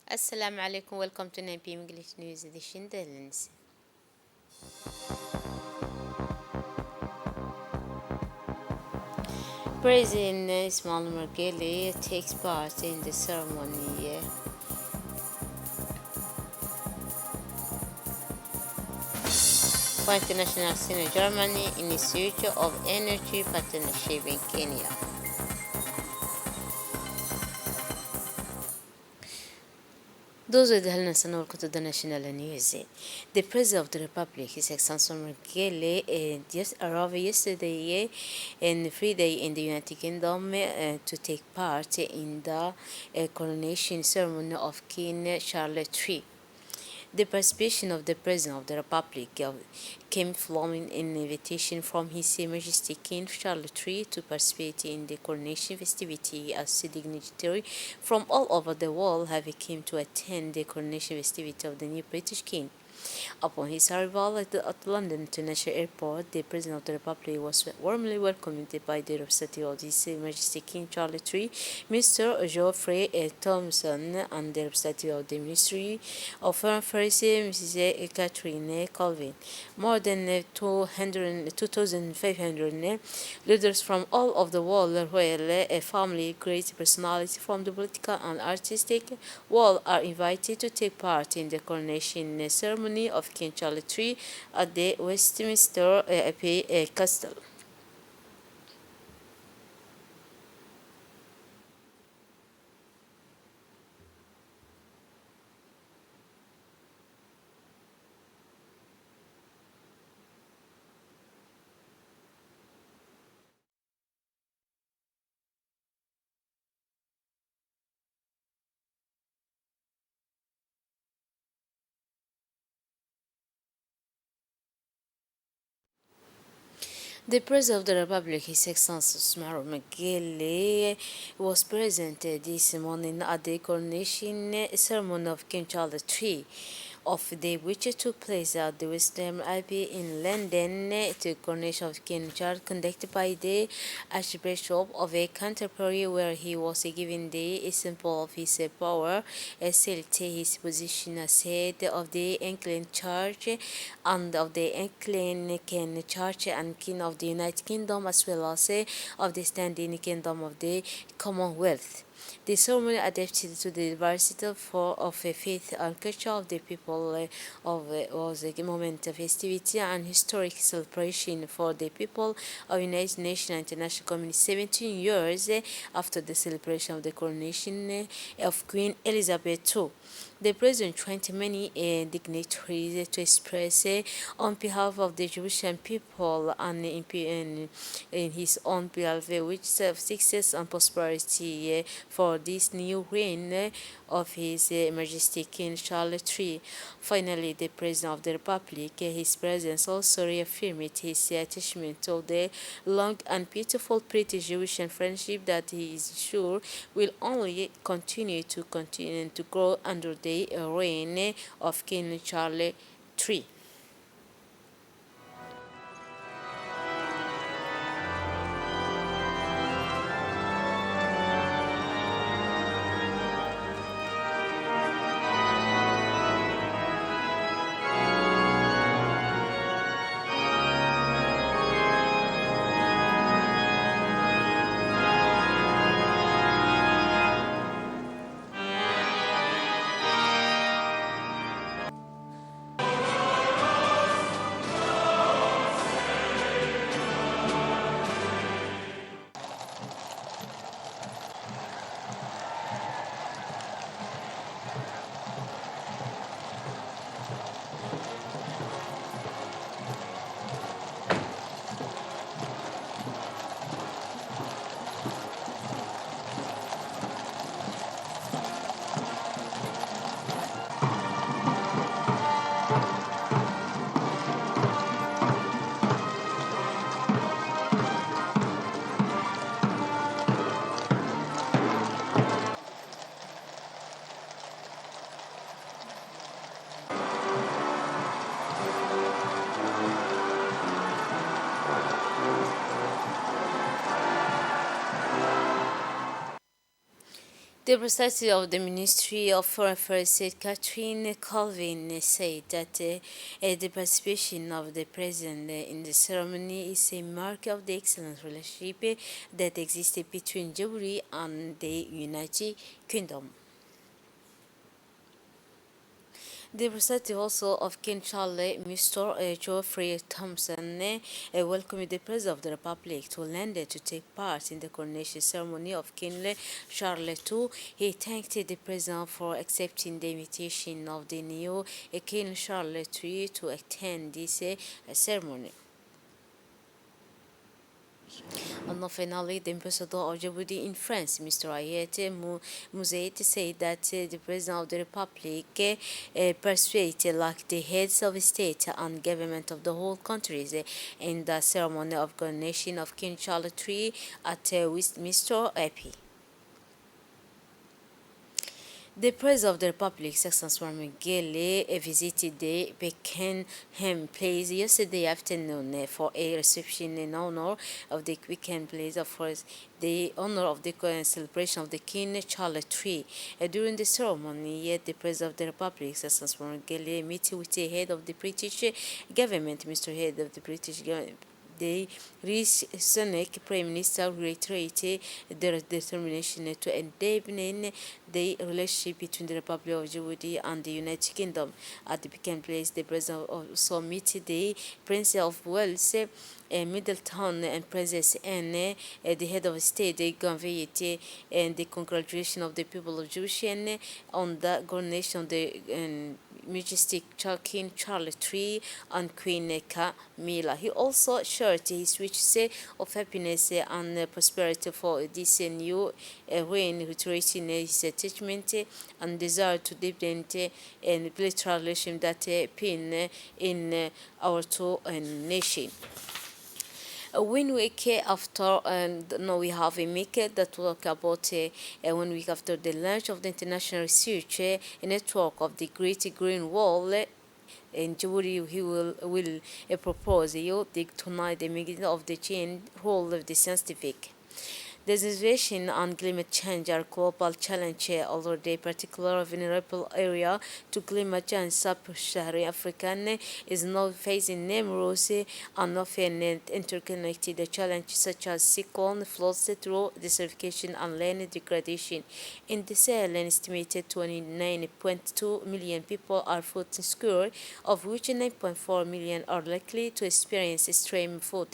Assalamu alaikum. Welcome to 9 p.m. English News Edition. The lens. President Ismail Margeli takes part in the ceremony for International Senior Germany Institute of Energy Partnership in Kenya. Those were the headlines and the national news. The President of the Republic, His Excellency Mugele, just arrived yesterday and Friday in the United Kingdom to take part in the coronation ceremony of King Charles III. The participation of the President of the Republic came following an invitation from His Majesty King Charles III to participate in the coronation festivity as a dignitary from all over the world have come to attend the coronation festivity of the new British King. Upon his arrival at London International Airport, the President of the Republic was warmly welcomed by the representative of His Majesty King Charles III, Mr. Geoffrey Thompson, and the representative of the Ministry of Foreign Affairs, Mrs. Catherine Colvin. More than 2,500 leaders from all over the world, royal family, great personalities from the political and artistic world are invited to take part in the coronation ceremony of King Charles III at the Westminster Abbey Castle. The President of the Republic, His Excellency Ismail Magele, was present this morning at the coronation ceremony of King Charles III, of the which took place at the Westminster Abbey in London. The coronation of King Charles conducted by the Archbishop of Canterbury, where he was given the symbol of his power, sealed his position as head of the Anglican Church and of the Anglican Church and King of the United Kingdom, as well as of the standing Kingdom of the Commonwealth. The ceremony adapted to the diversity of faith and culture of the people was a moment of festivity and historic celebration for the people of United Nations and international community 17 years after the celebration of the coronation of Queen Elizabeth II. The President joined many dignitaries to express on behalf of the Jewish people and in his own behalf which serve success and prosperity for this new reign of His Majesty King Charles III. Finally, the President of the Republic, his presence also reaffirmed his attachment to the long and beautiful British-Jewish friendship that he is sure will only continue to grow under the reign of King Charles III. The president of the Ministry of Foreign Affairs, Catherine Colvin, said that the participation of the president in the ceremony is a mark of the excellent relationship that existed between Djibouti and the United Kingdom. The representative also of King Charles, Mr. Geoffrey Thompson, welcomed the President of the Republic to London to take part in the coronation ceremony of King Charles II. He thanked the President for accepting the invitation of the new King Charles III to attend this ceremony. And finally, the ambassador of Djibouti in France, Mr. Ayet Mouzet, said that the President of the Republic persuaded like the heads of state and government of the whole countries in the ceremony of coronation of King Charles III at Westminster Abbey. The President of the Republic, Sexton Miguel, visited the Beckenham Place yesterday afternoon for a reception in honor of the Beckenham Place the honor of the celebration of the King Charles III. During the ceremony, the President of the Republic, Sexton Miguel, met with the head of the British government, Mr. Head of the British government. The Rishi Sunak Prime Minister reiterated their determination to deepen the relationship between the Republic of Djibouti and the United Kingdom. At the Pekin Place, the President also met the Prince of Wales, Middleton, and Princess Anne, the head of state. They conveyed the congratulation of the people of Djibouti on the coronation of the majestic King Charles III and Queen Camilla. He also shared his wishes of happiness and prosperity for this new reign, reiterating his attachment and desire to deepen and bilateral relations that pin in our two nations. One week after, and now we have a maker that talk about 1 week after the launch of the International Research Network of the Great Green Wall. In Djibouti, he will propose tonight the meeting of the chain role of the scientific. Desertification and climate change are global challenges, already particularly vulnerable area to climate change. Sub-Saharan Africa is now facing numerous and often interconnected challenges such as cyclone, floods, through desertification and land degradation. In the Sahel, an estimated 29.2 million people are food insecure, of which 9.4 million are likely to experience extreme food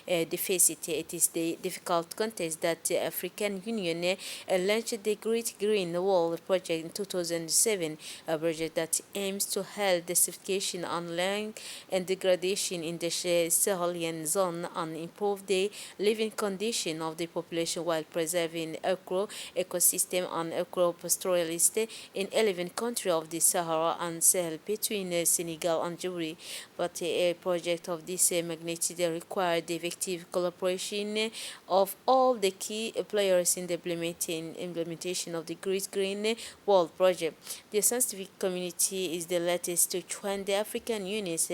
deficit. It is the difficult context that the African Union launched the Great Green Wall project in 2007, a project that aims to halt desertification and land and degradation in the Sahelian zone and improve the living condition of the population while preserving ecosystem and agro-pastoralist in 11 countries of the Sahara and Sahel between Senegal and Djibouti. But a project of this magnitude required the effective collaboration of all the key players in the implementation of the Great Green Wall project. The scientific community is the latest to join the African Union's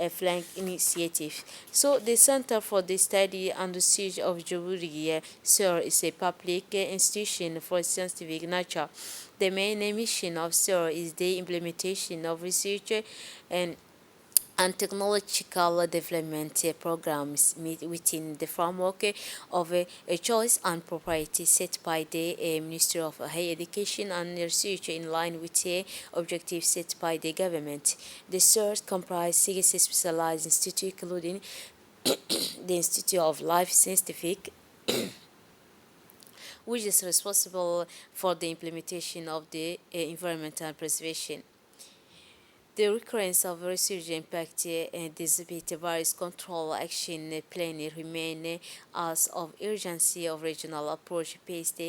flank initiative. So the Center for the Study and Research of Djibouti, SIR, is a public institution for scientific nature. The main mission of SIR is the implementation of research and technological development programs within the framework of a choice and propriety set by the Ministry of Higher Education and Research in line with the objectives set by the government. The SERT comprises 6 specialized institutes, including the Institute of Life Scientific, which is responsible for the implementation of the environmental preservation. The recurrence of research impact and disability virus control action plan remain as of urgency of regional approach based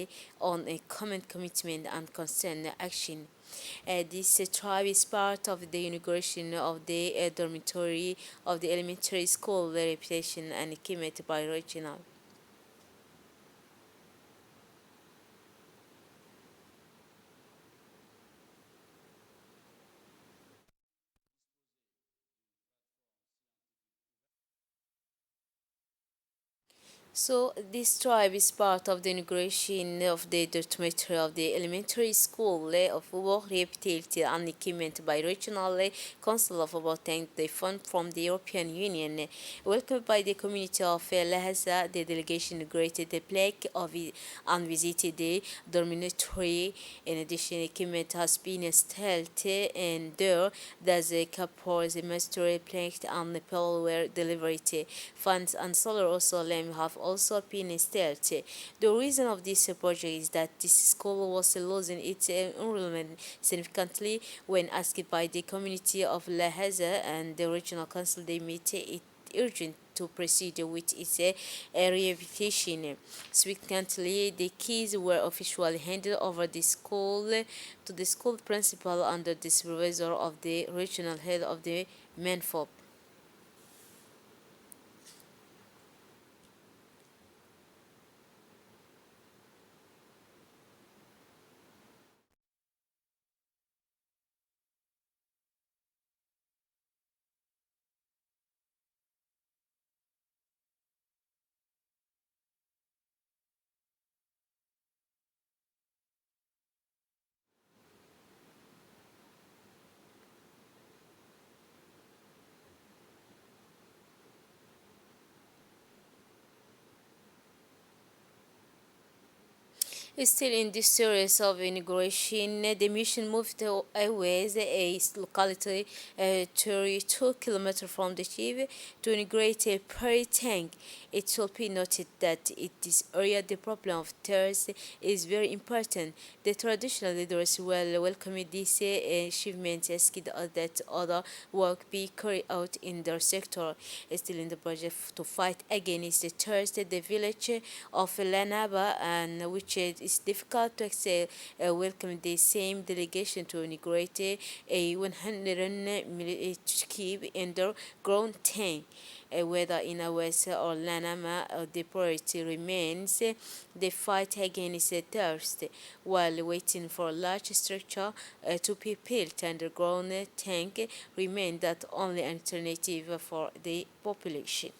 on a common commitment and concerned action. This tribe is part of the inauguration of the dormitory of the elementary school reputation and equipment by regional. So this tribe is part of the inauguration of the dormitory of the elementary school of Reptilti and equipment by regional council of about the fund from the European Union. Welcomed by the community of Lhasa, the delegation inaugurated the plaque of it and visited the dormitory. In addition, equipment has been installed and there the couple the mystery plaque and the pill were delivered. Fans and solar also have also been installed. The reason of this project is that this school was losing its enrollment significantly when asked by the community of Lahaza and the regional council. They made it urgent to proceed with its rehabilitation. Subsequently, the keys were officially handed over the school to the school principal under the supervisor of the regional head of the Menfob. Still in this series of inauguration, the mission moved away a locality 32 kilometers from the chief to integrate a prairie tank. It should be noted that in this area the problem of terrorists is very important. The traditional leaders will welcome this achievement, asking that other work be carried out in their sector. Still in the project to fight against the terrorists, the village of Lanaba, and which is difficult to excel, welcome the same delegation to integrate a 100 keep underground tank. Whether in Awesa or Lanama, the priority remains the fight against the thirst, while waiting for a large structure to be built. Underground tank remain that only alternative for the population.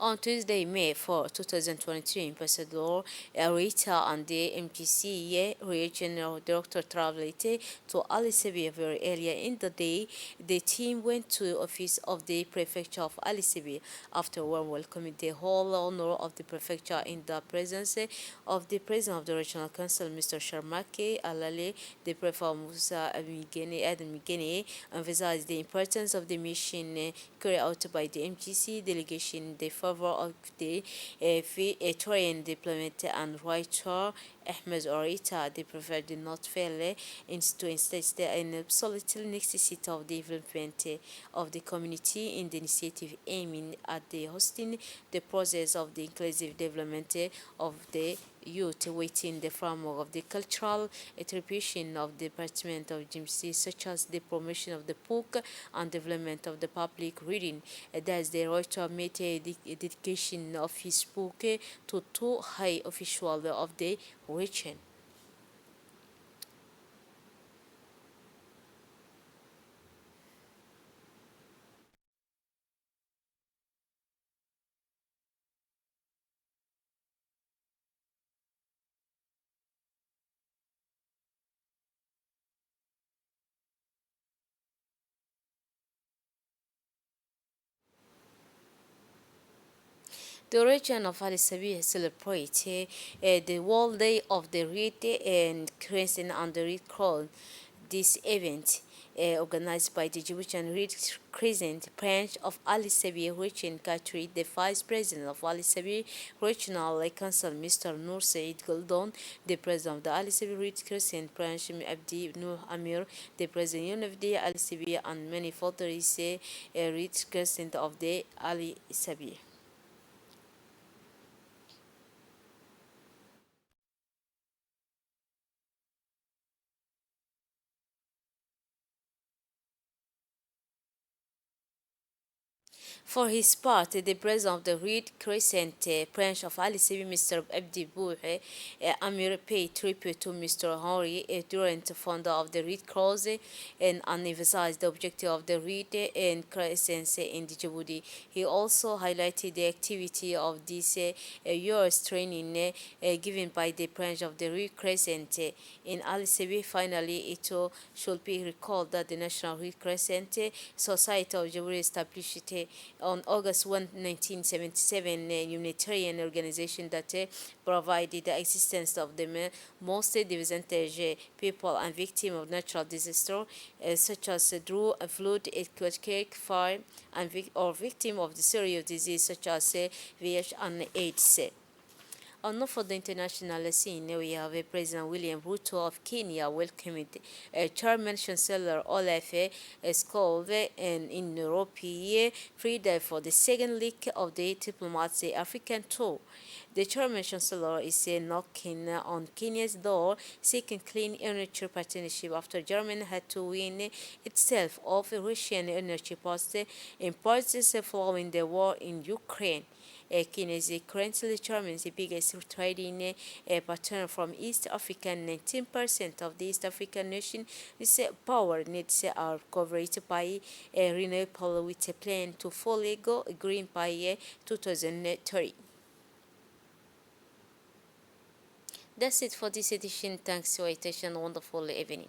On Tuesday, May 4, 2023, Ambassador Rita and the MTC regional director traveled to Ali Sebi very early in the day. The team went to the office of the prefecture of Ali Sebi after welcoming the whole honor of the prefecture in the presence of the president of the regional council, Mr. Sharmake Alale. The prefect Musa Adam Migene emphasized the importance of the mission carried out by the MGC delegation in the favor of the Eritrean diplomat and writer Ahmed Orita. The Prophet did not fail to insist an absolute necessity of the development of the community in the initiative aiming at the hosting the process of the inclusive development of the youth within the framework of the cultural attribution of the Department of GMC, such as the promotion of the book and development of the public reading. Thus, the writer made a dedication of his book to two high officials of the region. The region of Ali Sabi celebrates the World Day of the Reed and Crescent and the Reed Crown. This event, organized by the Djiboutian Reed Crescent branch of Ali Sabi region, carried the Vice President of Ali Sabi Regional Council, Mr. Noor Said Goldon, the President of the Ali Sabi Reed Crescent branch, Abdi Noor Amir, the President of the Ali Sabi, and many followers Reed Crescent of the Ali Sabi. For his part, the president of the Red Crescent branch of Ali Sebi, Mr. Abdi Bouhe Amir, paid tribute to Mr. Henry Durant, founder of the Red Cross, and emphasized the objective of the Red Crescent in Djibouti. He also highlighted the activity of this year's training given by the branch of the Red Crescent in Ali Sebi. Finally, it should be recalled that the National Red Crescent Society of Djibouti established on August 1, 1977, a humanitarian organization that provided the assistance of the most disadvantaged people and victims of natural disaster, such as drought, flood, earthquake, fire, and or victims of the serious disease such as VIH and AIDS. On for the international scene, we have President William Ruto of Kenya welcoming Chairman Chancellor Olaf Scholz in Nairobi, freed for the second leg of the diplomats' African tour. The Chairman Chancellor is knocking on Kenya's door, seeking clean energy partnership after Germany had to wean itself off Russian energy imports following the war in Ukraine. Kenya is currently Germany's biggest trading partner from East Africa. 19% of the East African nation power needs are covered by renewable, with a plan to fully go green by 2030. That's it for this edition. Thanks for your attention. Wonderful evening.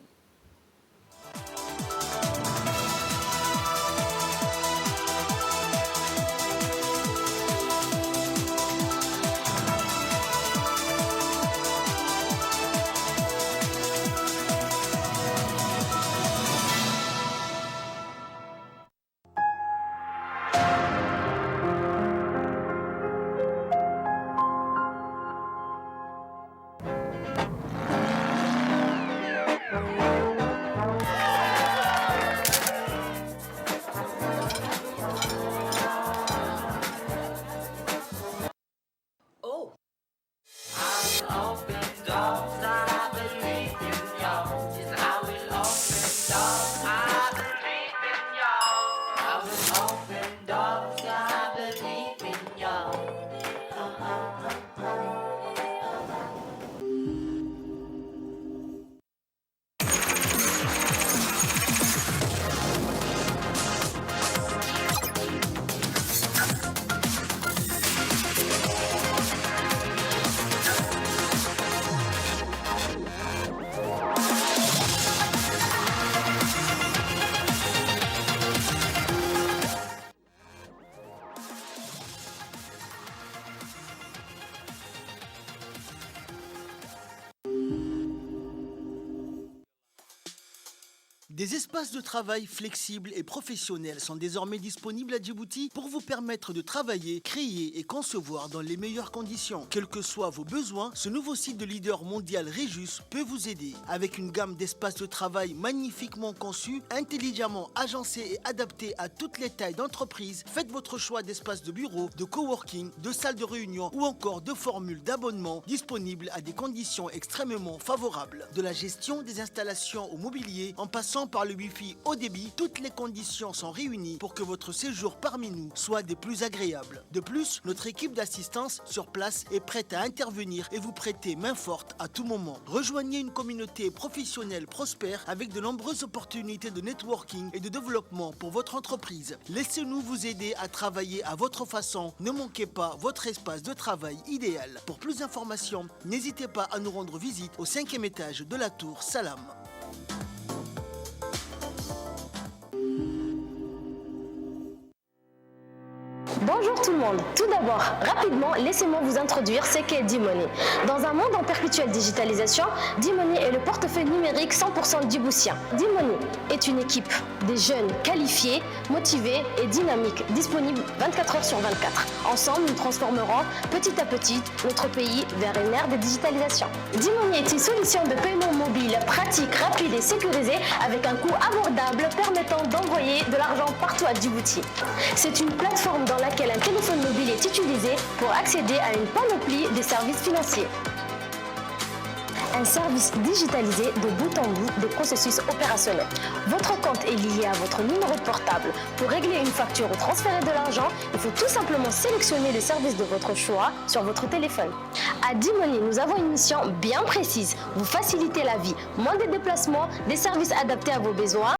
Des espaces de travail flexibles et professionnels sont désormais disponibles à Djibouti pour vous permettre de travailler, créer et concevoir dans les meilleures conditions. Quels que soient vos besoins, ce nouveau site de leader mondial Regus peut vous aider. Avec une gamme d'espaces de travail magnifiquement conçus, intelligemment agencés et adaptés à toutes les tailles d'entreprise, faites votre choix d'espaces de bureau, de coworking, de salles de réunion ou encore de formules d'abonnement disponibles à des conditions extrêmement favorables. De la gestion des installations au mobilier, en passant par le Wi-Fi haut débit, toutes les conditions sont réunies pour que votre séjour parmi nous soit des plus agréables. De plus, notre équipe d'assistance sur place est prête à intervenir et vous prêter main forte à tout moment. Rejoignez une communauté professionnelle prospère avec de nombreuses opportunités de networking et de développement pour votre entreprise. Laissez-nous vous aider à travailler à votre façon. Ne manquez pas votre espace de travail idéal. Pour plus d'informations, n'hésitez pas à nous rendre visite au 5e étage de la tour Salam. Bonjour tout le monde. Tout d'abord, rapidement, laissez-moi vous introduire ce qu'est D-Money. Dans un monde en perpétuelle digitalisation, D-Money est le portefeuille numérique 100% djiboutien. D-Money est une équipe, des jeunes qualifiés, motivés et dynamiques, disponibles 24 heures sur 24. Ensemble, nous transformerons petit à petit notre pays vers une ère de digitalisation. D-Money est une solution de paiement mobile pratique, rapide et sécurisée avec un coût abordable permettant d'envoyer de l'argent partout à Djibouti. C'est une plateforme dans laquelle un téléphone mobile est utilisé pour accéder à une panoplie de services financiers. un service digitalisé de bout en bout des processus opérationnels. Votre compte est lié à votre numéro de portable. Pour régler une facture ou transférer de l'argent, il faut tout simplement sélectionner le service de votre choix sur votre téléphone. À D-Money, nous avons une mission bien précise. Vous faciliter la vie, moins de déplacements, des services adaptés à vos besoins.